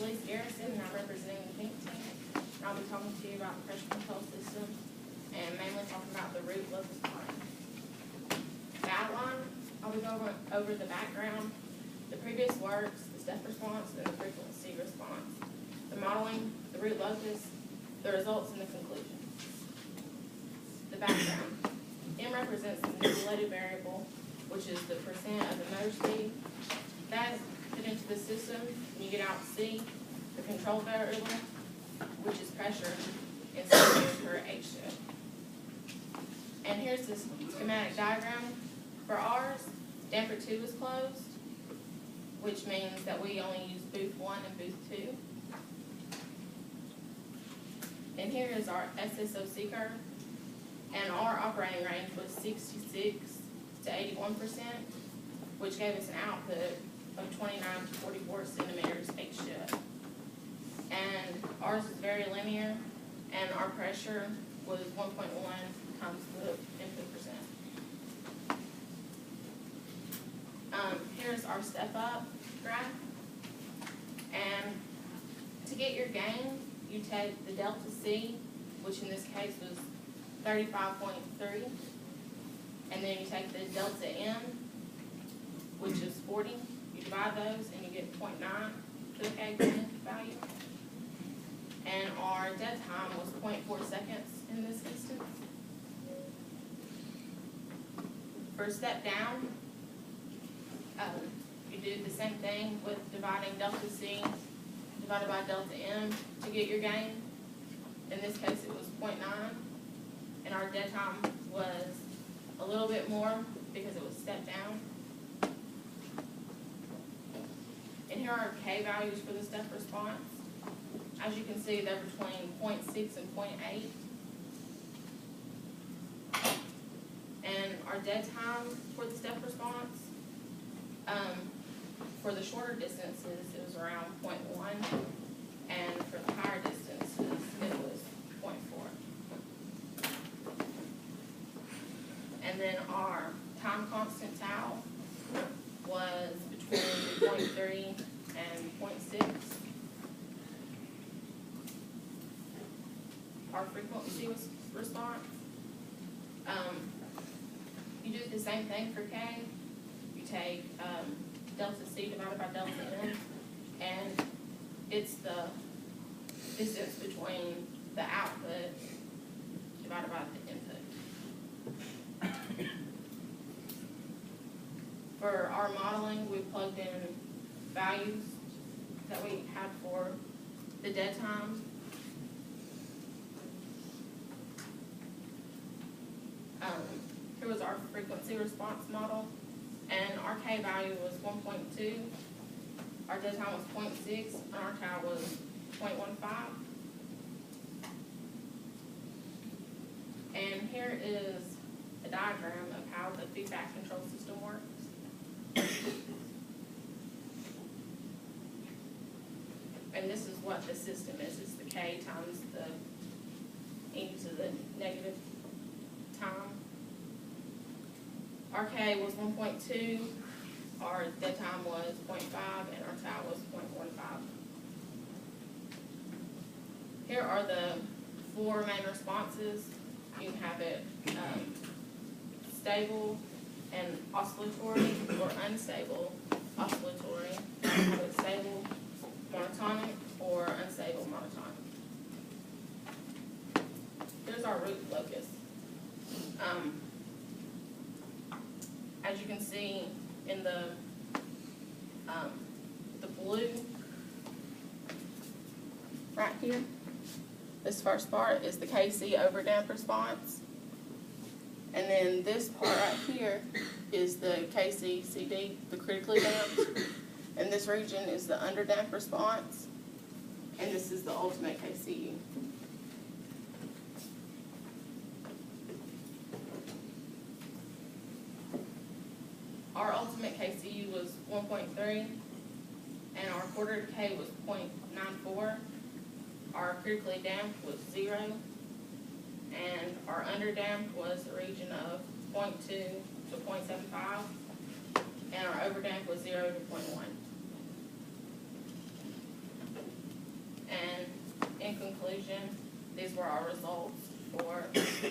Elise and I'm representing the pink team. And I'll be talking to you about the pressure control system and mainly talking about the root locus line. The outline, I'll be going over the background, the previous works, the step response, and the frequency response, the modeling, the root locus, the results, and the conclusion. The background. M represents the manipulated variable, which is the percent of the motor speed. That is put into the system, and you get out C, the control variable, which is pressure, and C per H shift. And here's the schematic diagram. For ours, damper 2 is closed, which means that we only use booth 1 and booth 2. And here is our SSOC curve. And our operating range was 66 to 81%, which gave us an output of 29 to 44 centimeters H shift. And ours is very linear, and our pressure was 1.1 times the input percent. Here's our step up graph. And to get your gain, you take the delta C, which in this case was 35.3, and then you take the delta M, which is 40. You divide those and you get 0.9 to the K value. And our dead time was 0.4 seconds in this instance. For a step down, you do the same thing with dividing delta C divided by delta M to get your gain. In this case, it was 0.9, and our dead time was a little bit more because it was stepped down. And here are K values for the step response. As you can see, they're between 0.6 and 0.8. And our dead time for the step response, for the shorter distances, it was around 0.1, and for the higher distances, it was 0.4. And then our time constant tau was between 0.3 and 0.6. Our frequency response, you do the same thing for K. You take delta C divided by delta M, and it's the distance between the output divided by the input. For our modeling, we plugged in values that we had for the dead time. Here was our frequency response model, and our K value was 1.2, our dead time was 0.6, and our tau was 0.15. And here is a diagram of how the feedback control system works. And this is what the system is. It's the K times the e to the negative time. Our K was 1.2, our dead time was 0.5, and our tau was 0.15. Here are the 4 main responses. You can have it stable and oscillatory, or unstable oscillatory. You can have it stable monotonic, or unstable monotonic. Here's our root locus. As you can see in the blue right here, this first part is the KC overdamp response. And then this part right here is the KC-CD, the critically damped. And this region is the underdamped response. And this is the ultimate KCU. Our ultimate KCU was 1.3, and our quarter K was 0.94. Our critically damped was 0, and our underdamped was a region of 0.2 to 0.75, and our overdamped was 0 to 0.1. division. These were our results for the